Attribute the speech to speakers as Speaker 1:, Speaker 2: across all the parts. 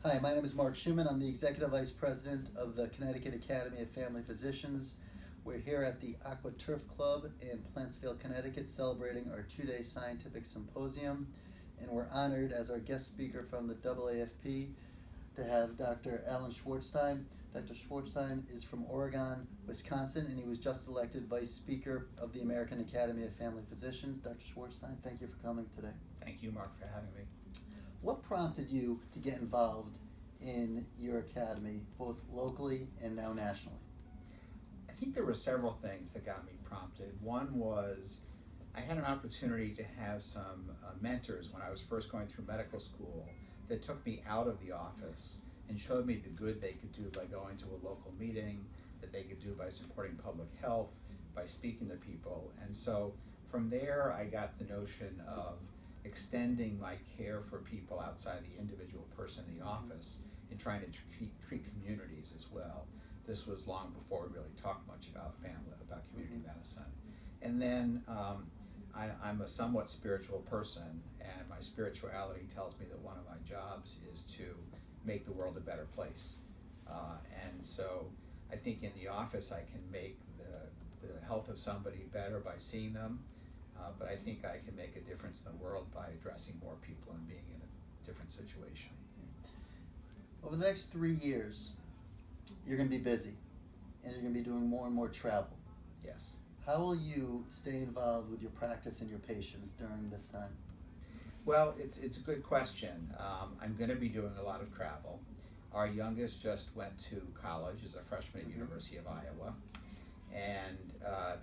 Speaker 1: Hi, my name is Mark Schuman. I'm the Executive Vice President of the Connecticut Academy of Family Physicians. We're here at the Aqua Turf Club in Plantsville, Connecticut, celebrating our two-day scientific symposium. And we're honored as our guest speaker from the AAFP to have Dr. Alan Schwartzstein. Dr. Schwartzstein is from Oregon, Wisconsin, and he was just elected Vice Speaker of the American Academy of Family Physicians. Dr. Schwartzstein, thank you for coming today.
Speaker 2: Thank you, Mark, for having me.
Speaker 1: What prompted you to get involved in your academy, both locally and now nationally?
Speaker 2: I think there were several things that got me prompted. One was I had an opportunity to have some mentors when I was first going through medical school that took me out of the office and showed me the good they could do by going to a local meeting, that they could do by supporting public health, by speaking to people. And so from there I got the notion of extending my care for people outside the individual person in the office and trying to treat communities as well. This was long before we really talked much about community medicine. And then I'm a somewhat spiritual person, and my spirituality tells me that one of my jobs is to make the world a better place. And so I think in the office I can make the health of somebody better by seeing them. But I think I can make a difference in the world by addressing more people and being in a different situation.
Speaker 1: Over the next 3 years, you're going to be busy, and you're going to be doing more and more travel.
Speaker 2: Yes.
Speaker 1: How will you stay involved with your practice and your patients during this time?
Speaker 2: Well, it's a good question. I'm going to be doing a lot of travel. Our youngest just went to college as a freshman at University of Iowa. And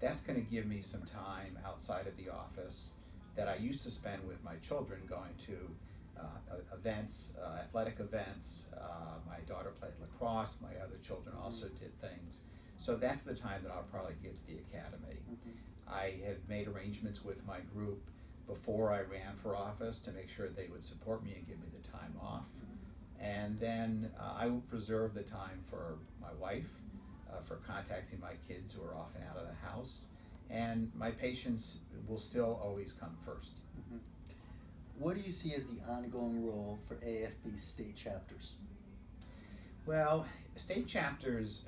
Speaker 2: that's going to give me some time outside of the office that I used to spend with my children going to events, athletic events. My daughter played lacrosse. My other children also did things. So that's the time that I'll probably give to the academy. I have made arrangements with my group before I ran for office to make sure they would support me and give me the time off. And then I will preserve the time for my wife, for contacting my kids who are often out of the house, and my patients will still always come first.
Speaker 1: What do you see as the ongoing role for AFP state chapters?
Speaker 2: Well, state chapters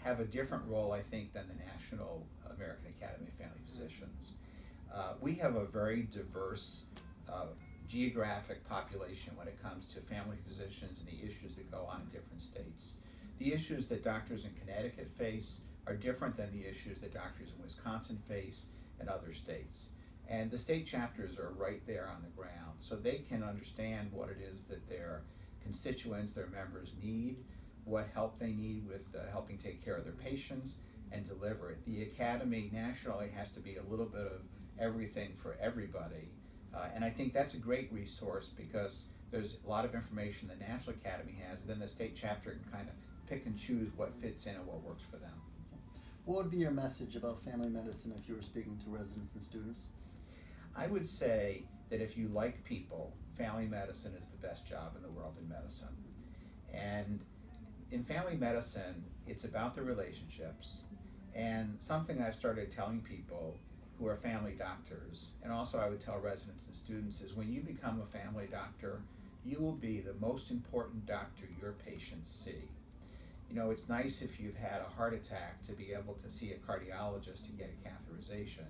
Speaker 2: have a different role, I think, than the National American Academy of Family Physicians. We have a very diverse geographic population when it comes to family physicians and the issues that go on in different states. The issues that doctors in Connecticut face are different than the issues that doctors in Wisconsin face and other states. And the state chapters are right there on the ground, so they can understand what it is that their constituents, their members need, what help they need with helping take care of their patients and deliver it. The academy nationally has to be a little bit of everything for everybody. And I think that's a great resource because there's a lot of information the National Academy has, and then the state chapter can kind of pick and choose what fits in and what works for them.
Speaker 1: What would be your message about family medicine if you were speaking to residents and students?
Speaker 2: I would say that if you like people, family medicine is the best job in the world in medicine. And in family medicine, it's about the relationships. And something I've started telling people who are family doctors, and also I would tell residents and students, is when you become a family doctor, you will be the most important doctor your patients see. You know, it's nice if you've had a heart attack to be able to see a cardiologist to get a catheterization,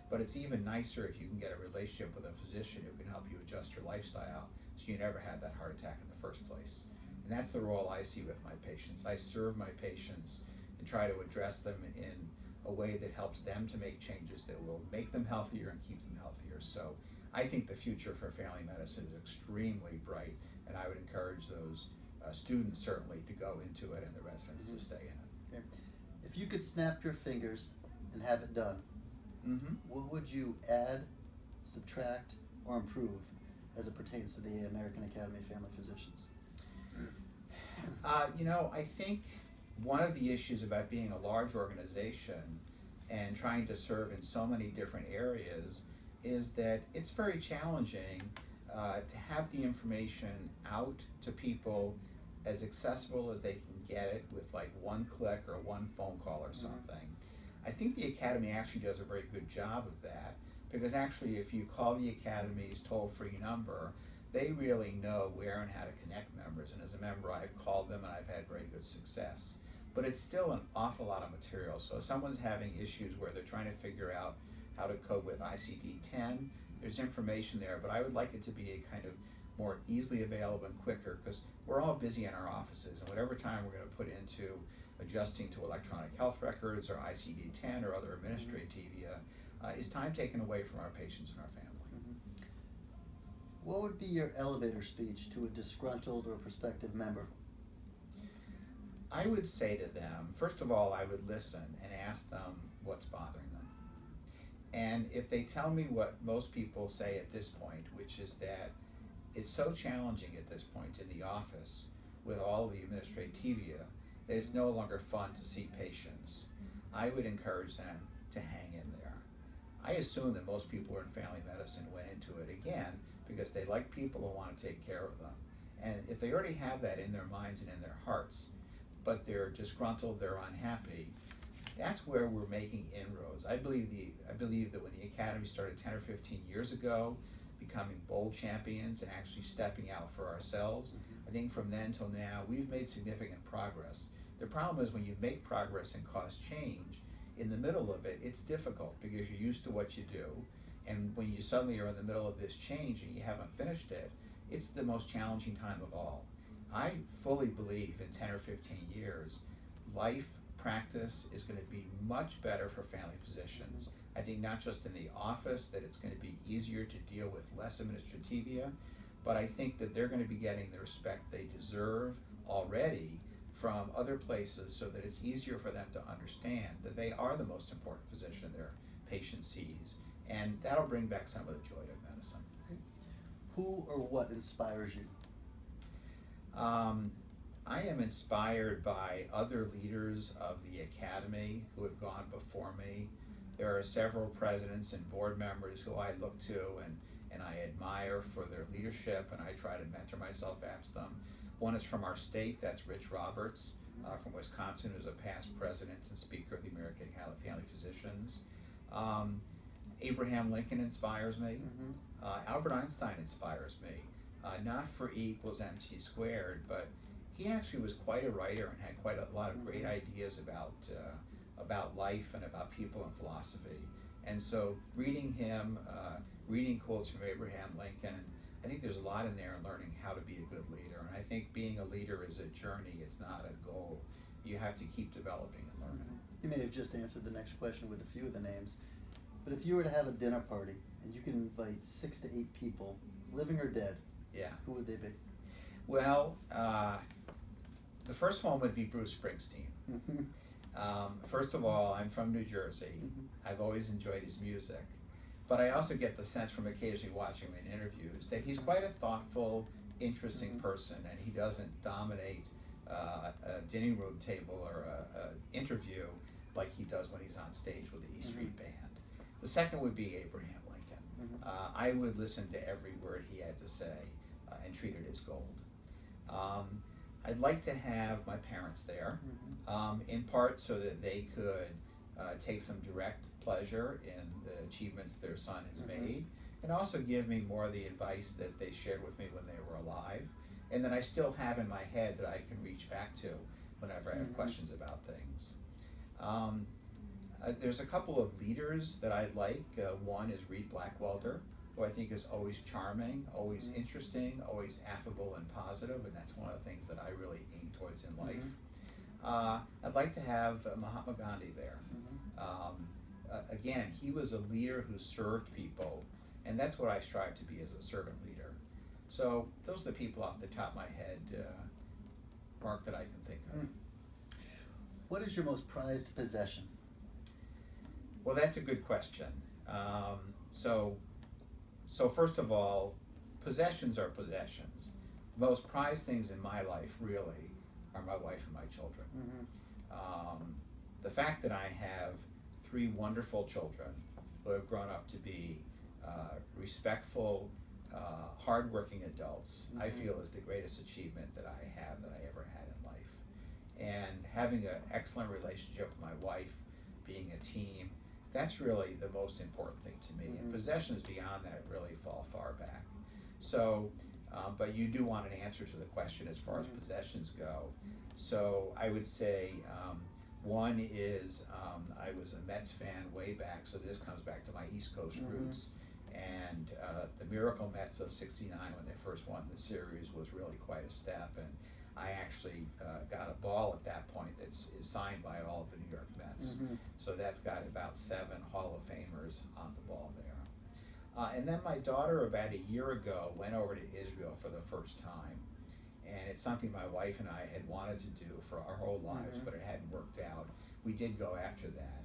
Speaker 2: but it's even nicer if you can get a relationship with a physician who can help you adjust your lifestyle so you never have that heart attack in the first place. And that's the role I see with my patients. I serve my patients and try to address them in a way that helps them to make changes that will make them healthier and keep them healthier. So I think the future for family medicine is extremely bright, and I would encourage those students certainly to go into it and the residents to stay in it.
Speaker 1: Okay. If you could snap your fingers and have it done, what would you add, subtract, or improve as it pertains to the American Academy of Family Physicians?
Speaker 2: You know, I think one of the issues about being a large organization and trying to serve in so many different areas is that it's very challenging to have the information out to people as accessible as they can get it with like one click or one phone call or something. I think the Academy actually does a very good job of that, because actually if you call the Academy's toll-free number, they really know where and how to connect members, and as a member I've called them and I've had very good success. But it's still an awful lot of material, so if someone's having issues where they're trying to figure out how to cope with ICD-10, there's information there, but I would like it to be a kind of more easily available and quicker, because we're all busy in our offices, and whatever time we're going to put into adjusting to electronic health records or ICD-10 or other administrative is time taken away from our patients and our family.
Speaker 1: What would be your elevator speech to a disgruntled or prospective member?
Speaker 2: I would say to them, first of all, I would listen and ask them what's bothering them. And if they tell me what most people say at this point, which is that it's so challenging at this point in the office with all the administrativia that it's no longer fun to see patients, I would encourage them to hang in there. I assume that most people who are in family medicine went into it again because they like people who want to take care of them. And if they already have that in their minds and in their hearts, but they're disgruntled, they're unhappy, that's where we're making inroads. I believe that when the Academy started 10 or 15 years ago, becoming bold champions and actually stepping out for ourselves, I think from then till now, we've made significant progress. The problem is when you make progress and cause change, in the middle of it, it's difficult because you're used to what you do, and when you suddenly are in the middle of this change and you haven't finished it, it's the most challenging time of all. I fully believe in 10 or 15 years, life practice is going to be much better for family physicians. I think not just in the office that it's going to be easier to deal with less administrativia, but I think that they're going to be getting the respect they deserve already from other places, so that it's easier for them to understand that they are the most important physician their patient sees, and that'll bring back some of the joy of medicine.
Speaker 1: Who or what inspires you?
Speaker 2: I am inspired by other leaders of the Academy who have gone before me. There are several presidents and board members who I look to and I admire for their leadership, and I try to mentor myself after them. One is from our state, that's Rich Roberts from Wisconsin, who's a past president and speaker of the American Family Physicians. Abraham Lincoln inspires me. Albert Einstein inspires me. Not for E equals MC squared, but he actually was quite a writer and had quite a lot of great ideas about life and about people and philosophy. And so reading him, reading quotes from Abraham Lincoln, I think there's a lot in there in learning how to be a good leader. And I think being a leader is a journey, it's not a goal. You have to keep developing and learning.
Speaker 1: You may have just answered the next question with a few of the names, but if you were to have a dinner party and you can invite 6 to 8 people, living or dead, who would they be?
Speaker 2: Well, the first one would be Bruce Springsteen. First of all, I'm from New Jersey. I've always enjoyed his music, but I also get the sense from occasionally watching him in interviews that he's quite a thoughtful, interesting person, and he doesn't dominate a dining room table or an interview like he does when he's on stage with the E Street Band. The second would be Abraham Lincoln. I would listen to every word he had to say and treat it as gold. I'd like to have my parents there, in part so that they could take some direct pleasure in the achievements their son has made, and also give me more of the advice that they shared with me when they were alive, and that I still have in my head that I can reach back to whenever I have questions about things. There's a couple of leaders that I like. One is Reed Blackwelder, who I think is always charming, always interesting, always affable and positive, and that's one of the things that I really aim towards in life. I'd like to have Mahatma Gandhi there. Again, he was a leader who served people, and that's what I strive to be as a servant leader. So those are the people off the top of my head, Mark, that I can think of.
Speaker 1: What is your most prized possession?
Speaker 2: Well, that's a good question. So first of all, possessions are possessions. The most prized things in my life really are my wife and my children. The fact that I have 3 wonderful children who have grown up to be respectful, hardworking adults, I feel is the greatest achievement that I have, that I ever had in life. And having an excellent relationship with my wife, being a team, that's really the most important thing to me. And possessions beyond that really fall far back. So But you do want an answer to the question as far as
Speaker 1: Mhm.
Speaker 2: possessions go. So I would say one is I was a Mets fan way back, so this comes back to my East Coast
Speaker 1: Mhm.
Speaker 2: roots. And the Miracle Mets of '69, when they first won the series, was really quite a step. And I actually got a ball at that point that is signed by all of the New York Mets.
Speaker 1: Mhm.
Speaker 2: So that's got about 7 Hall of Famers on the ball there. And then my daughter, about a year ago, went over to Israel for the first time. And it's something my wife and I had wanted to do for our whole lives,
Speaker 1: Mhm.
Speaker 2: but it hadn't worked out. We did go after that.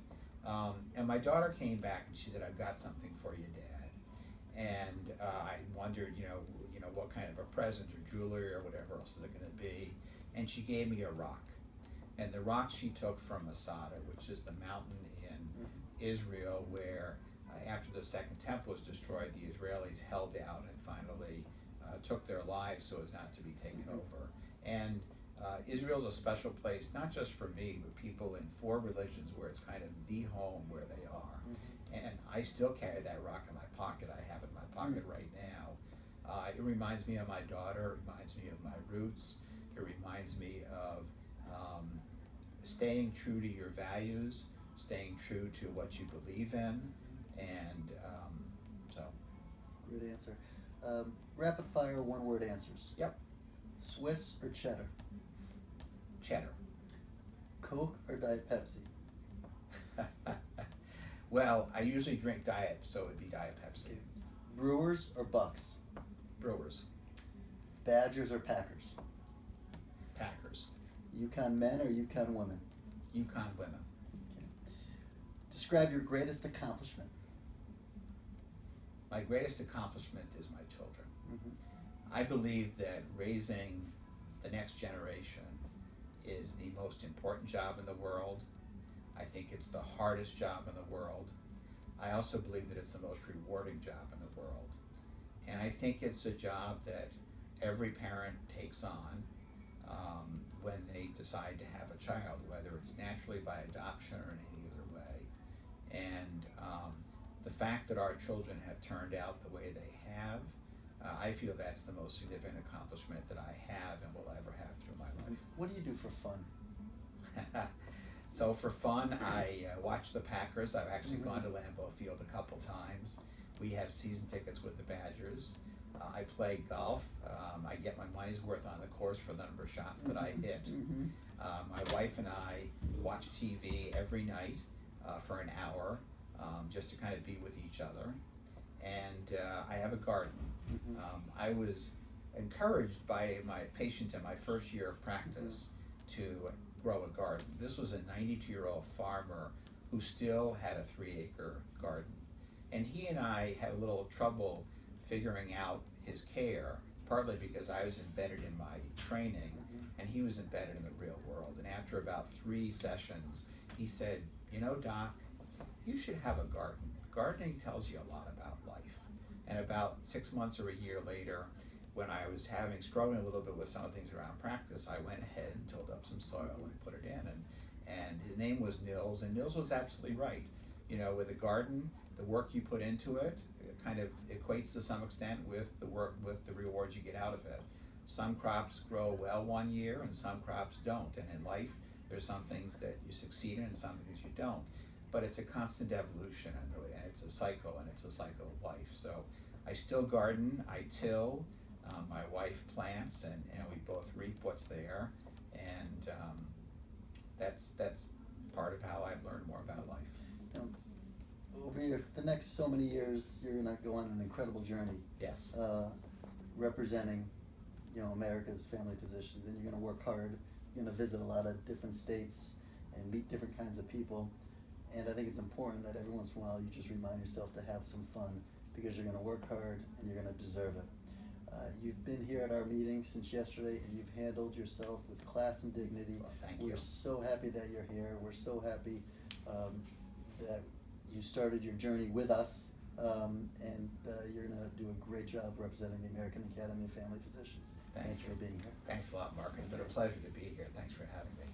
Speaker 2: And my daughter came back and she said, "I've got something for you, Dad." And I wondered, what kind of a present or jewelry or whatever else is it going to be. And she gave me a rock. And the rock she took from Masada, which is the mountain in
Speaker 1: Mhm.
Speaker 2: Israel where after the Second Temple was destroyed, the Israelis held out and finally took their lives so as not to be taken
Speaker 1: Mhm.
Speaker 2: over. And Israel's a special place, not just for me, but people in 4 religions where it's kind of the home where they are.
Speaker 1: Mhm.
Speaker 2: And I still carry that rock in my pocket. I have it in my pocket right now. It reminds me of my daughter, it reminds me of my roots, it reminds me of staying true to your values, staying true to what you believe in, and so.
Speaker 1: Great answer. Rapid fire, one word answers.
Speaker 2: Yep.
Speaker 1: Swiss or cheddar?
Speaker 2: Cheddar.
Speaker 1: Coke or Diet Pepsi?
Speaker 2: Well, I usually drink Diet, so it would be Diet Pepsi.
Speaker 1: Okay. Brewers or Bucks?
Speaker 2: Brewers.
Speaker 1: Badgers or Packers?
Speaker 2: Packers.
Speaker 1: Yukon men or Yukon women?
Speaker 2: Yukon women.
Speaker 1: Okay. Describe your greatest accomplishment.
Speaker 2: My greatest accomplishment is my children.
Speaker 1: Mhm.
Speaker 2: I believe that raising the next generation is the most important job in the world. I think it's the hardest job in the world. I also believe that it's the most rewarding job in the world. And I think it's a job that every parent takes on when they decide to have a child, whether it's naturally by adoption or in any other way. And the fact that our children have turned out the way they have, I feel that's the most significant accomplishment that I have and will ever have through my life.
Speaker 1: What do you do for fun?
Speaker 2: So for fun, I watch the Packers. I've actually
Speaker 1: Mhm.
Speaker 2: gone to Lambeau Field a couple times. We have season tickets with the Badgers. I play golf. I get my money's worth on the course for the number of shots that I hit.
Speaker 1: Mhm.
Speaker 2: My wife and I watch TV every night for an hour just to kind of be with each other. And I have a garden.
Speaker 1: Mhm.
Speaker 2: I was encouraged by my patient in my first year of practice to grow a garden. This was a 92-year-old farmer who still had a 3-acre garden. And he and I had a little trouble figuring out his care, partly because I was embedded in my training and he was embedded in the real world. And after about 3 sessions, he said, Doc, you should have a garden. Gardening tells you a lot about life. And about 6 months or a year later, when I was struggling a little bit with some of the things around practice, I went ahead and tilled up some soil and put it in. And his name was Nils, and Nils was absolutely right. With a garden, the work you put into it kind of equates to some extent with the rewards you get out of it. Some crops grow well one year and some crops don't. And in life, there's some things that you succeed in and some things you don't. But it's a constant evolution, and it's a cycle, and it's a cycle of life. So I still garden, I till, my wife plants, and we both reap what's there. And that's part of how I've learned more about life.
Speaker 1: Over the next so many years, you're gonna go on an incredible journey.
Speaker 2: Yes.
Speaker 1: Representing, America's family physicians, and you're gonna work hard. You're gonna visit a lot of different states and meet different kinds of people. And I think it's important that every once in a while you just remind yourself to have some fun, because you're gonna work hard and you're gonna deserve it. You've been here at our meeting since yesterday, and you've handled yourself with class and dignity.
Speaker 2: Well, thank you.
Speaker 1: We're so happy that you're here. We're so happy that you started your journey with us, and you're going to do a great job representing the American Academy of Family Physicians. Thanks for being here.
Speaker 2: Thanks a lot, Mark. It's been a pleasure to be here. Thanks for having me.